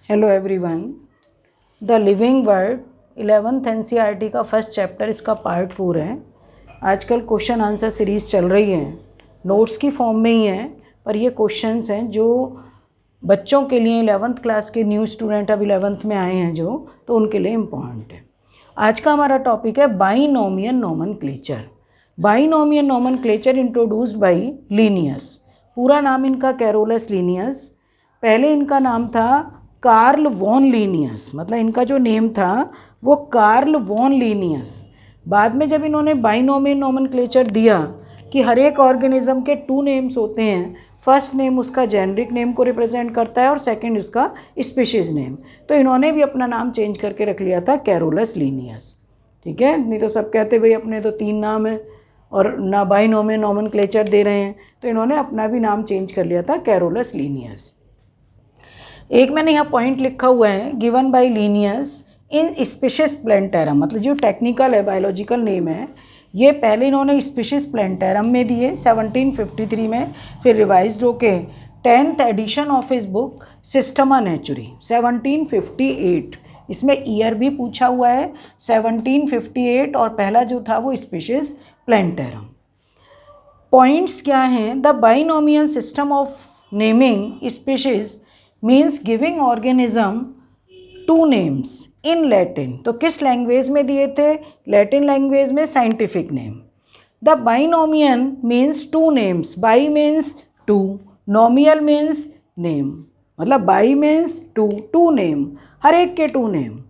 Hello everyone. The living word 11th NCERT का first chapter, इसका part 4 है। आजकल क्वेश्चन आंसर सीरीज़ चल रही है, नोट्स की फॉर्म में ही है, पर ये क्वेश्चंस हैं जो बच्चों के लिए 11th क्लास के न्यू स्टूडेंट अब 11th में आए हैं जो, तो उनके लिए इम्पॉर्टेंट है। आज का हमारा टॉपिक है binomial nomenclature. Binomial nomenclature introduced by Linnaeus. पूरा नाम इनका कैरोलस लीनियस। पहले इनका नाम था कार्ल वॉन लीनियस, मतलब इनका जो नेम था वो कार्ल वॉन लीनियस। बाद में जब इन्होंने बाइनोमियल नोमेनक्लेचर दिया कि हर एक ऑर्गेनिज्म के 2 नेम्स होते हैं, फर्स्ट नेम उसका जेनरिक नेम को रिप्रेजेंट करता है और सेकंड उसका स्पीशीज़ नेम, तो इन्होंने भी अपना नाम चेंज करके रख लिया था कैरोलस लीनियस। ठीक है, नहीं तो सब कहते भाई अपने तो 3 नाम है और ना बाइनोमियल नोमेनक्लेचर दे रहे हैं, तो इन्होंने अपना भी नाम चेंज कर लिया था कैरोलस लीनियस। एक मैंने यहाँ पॉइंट लिखा हुआ है, given by Linnaeus in Species Plantarum, मतलब जो टेक्निकल है बायोलॉजिकल नेम है, ये पहले इन्होंने स्पीशीज प्लेंटेरम में दिए 1753 में, फिर रिवाइज्ड होके 10th edition of his book Systema Naturae 1758। इसमें ईयर भी पूछा हुआ है 1758, और पहला जो था वो स्पीशीज प्लेंटेरम। पॉइंट्स क्या हैं? The binomial system of naming species means giving organism 2 names in Latin. तो किस लैंग्वेज में दिए थे? लैटिन लैंग्वेज में scientific name. The binomial means 2 names, by means 2, nomial means name, मतलब बाई मीन्स 2 नेम, हर एक के 2 नेम।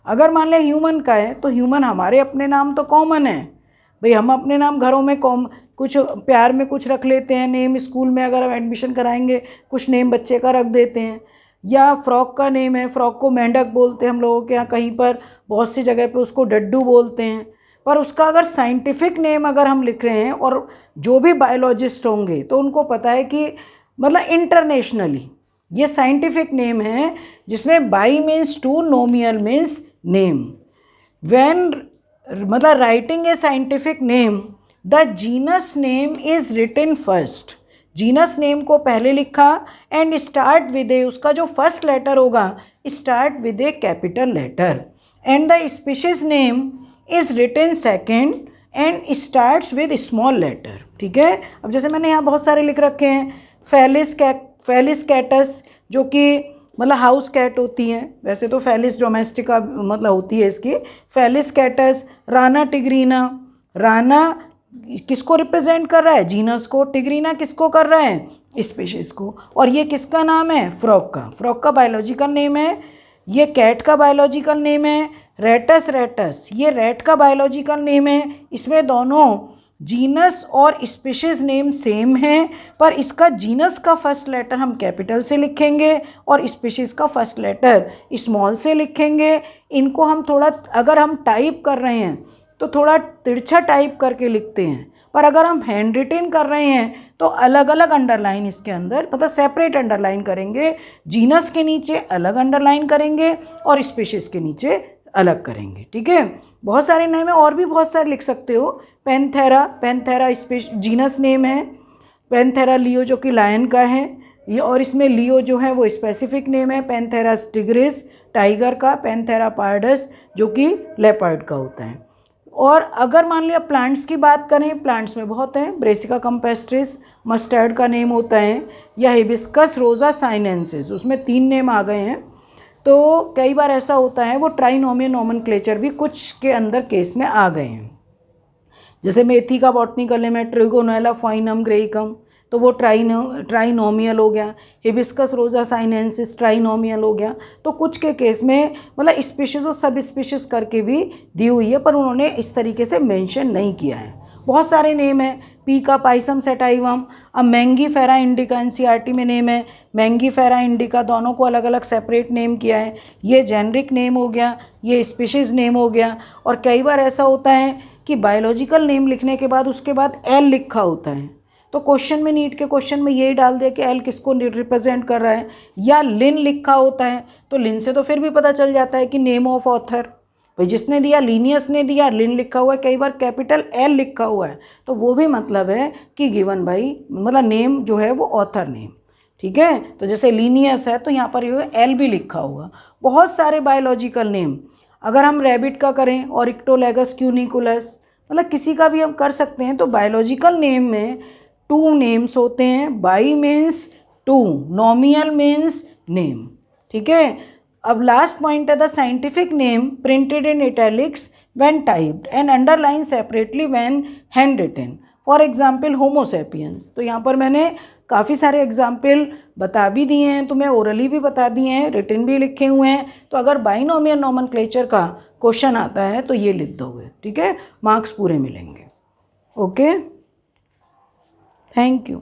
अगर मान लें ह्यूमन का है तो ह्यूमन हमारे अपने नाम तो कॉमन है भाई, हम अपने नाम घरों में कुछ प्यार में कुछ रख लेते हैं नेम, स्कूल में अगर हम एडमिशन कराएंगे कुछ नेम बच्चे का रख देते हैं, या फ्रॉक का नेम है, फ्रॉक को मेंढक बोलते हैं हम लोगों के यहाँ, कहीं पर बहुत सी जगह पे उसको डड्डू बोलते हैं। पर उसका अगर साइंटिफिक नेम अगर हम लिख रहे हैं, और जो भी बायोलॉजिस्ट होंगे तो उनको पता है कि मतलब इंटरनेशनली ये साइंटिफिक नेम है, जिसमें bi means 2, nomial means name. When मतलब writing a scientific name, the genus name is written first. Genus name को पहले लिखा एंड स्टार्ट विद ए, उसका जो फर्स्ट लेटर होगा start with a capital letter, and the species name is written second and starts with small letter. ठीक है, अब जैसे मैंने यहाँ बहुत सारे लिख रखे हैं, फेलिस कैटस जो कि मतलब हाउस कैट होती है, वैसे तो फेलिस डोमेस्टिका मतलब होती है इसकी, फेलिस कैटस। राना टिग्रीना, राना किसको रिप्रेजेंट कर रहा है? जीनस को। टिग्रीना किसको कर रहा है? स्पीशीज को। और ये किसका नाम है? फ्रॉक का। फ्रॉक का बायोलॉजिकल नेम है, ये कैट का बायोलॉजिकल नेम है। रेटस, ये रैट का बायोलॉजिकल नेम है। इसमें दोनों जीनस और स्पीशीज नेम सेम है, पर इसका जीनस का फर्स्ट लेटर हम कैपिटल से लिखेंगे और स्पीशीज का फर्स्ट लेटर स्मॉल से लिखेंगे। इनको हम थोड़ा, अगर हम टाइप कर रहे हैं तो थोड़ा तिरछा टाइप करके लिखते हैं, पर अगर हम हैंड रिटन कर रहे हैं तो अलग अलग अंडरलाइन इसके अंदर, मतलब सेपरेट अंडरलाइन करेंगे। जीनस के नीचे अलग अंडरलाइन करेंगे और स्पीशीज के नीचे अलग करेंगे। ठीक है, बहुत सारे नेम है, और भी बहुत सारे लिख सकते हो। पैंथेरा जीनस नेम है, पैंथेरा लियो जो कि लायन का है ये, और इसमें लियो जो है वो स्पेसिफिक नेम है। पैंथेरा टिग्रिस टाइगर का, पैंथेरा पार्डस जो कि लेपर्ड का होता है। और अगर मान लिया प्लांट्स की बात करें, प्लांट्स में बहुत हैं, ब्रेसिका कैम्पेस्ट्रिस मस्टर्ड का नेम होता है, या हिबिस्कस रोजा साइनेंसिस, उसमें 3 नेम आ गए हैं। तो कई बार ऐसा होता है वो ट्राइनोमियल नोमेनक्लेचर भी कुछ के अंदर केस में आ गए हैं। जैसे मेथी का बॉटनिकल नेम है ट्रिगोनेला फाइनम ग्रेइकम, तो वो ट्राइनोमियल हो गया। हिबिस्कस रोजा साइनेंसिस ट्राइनोमियल हो गया। तो कुछ के केस में मतलब स्पीशीज और सब स्पीशीज करके भी दी हुई है, पर उन्होंने इस तरीके से मेंशन नहीं किया है। बहुत सारे नेम है, पी का पाइसम सेटाइवम। अब मैंगीफेरा इंडिका एनसीईआरटी में नेम है, मैंगीफेरा इंडिका, दोनों को अलग अलग सेपरेट नेम किया है। ये जेनरिक नेम हो गया, ये स्पीशीज़ नेम हो गया। और कई बार ऐसा होता है कि बायोलॉजिकल नेम लिखने के बाद उसके बाद एल लिखा होता है, तो क्वेश्चन में, नीट के क्वेश्चन में यही डाल दिया कि एल किसको रिप्रेजेंट कर रहा है, या लिन लिखा होता है, तो लिन से तो फिर भी पता चल जाता है कि नेम ऑफ ऑथर, भाई जिसने दिया लीनियस ने दिया, लिन लिखा हुआ है, कई बार कैपिटल एल लिखा हुआ है, तो वो भी मतलब है कि गिवन बाई, मतलब नेम जो है वो ऑथर नेम। ठीक है। तो जैसे लीनियस है तो यहाँ पर ये एल भी लिखा होगा। बहुत सारे बायोलॉजिकल नेम, अगर हम रैबिट का करें ऑरिक्टोलेगस क्यूनिकुलस, मतलब किसी का भी हम कर सकते हैं। तो बायोलॉजिकल नेम में 2 नेम्स होते हैं। Bi means 2, nomial means name, ठीक है। अब लास्ट पॉइंट है the scientific name printed in italics when typed and underline separately when hand written. For example Homo sapiens. तो यहाँ पर मैंने काफ़ी सारे एग्जाम्पल बता भी दिए हैं, तुम्हें ओरली भी बता दिए हैं, रिटन भी लिखे हुए हैं। तो अगर बाइनोमियल नोमेनक्लेचर का क्वेश्चन आता है तो ये लिख दोगे, ठीक है, मार्क्स पूरे मिलेंगे। Okay, thank you.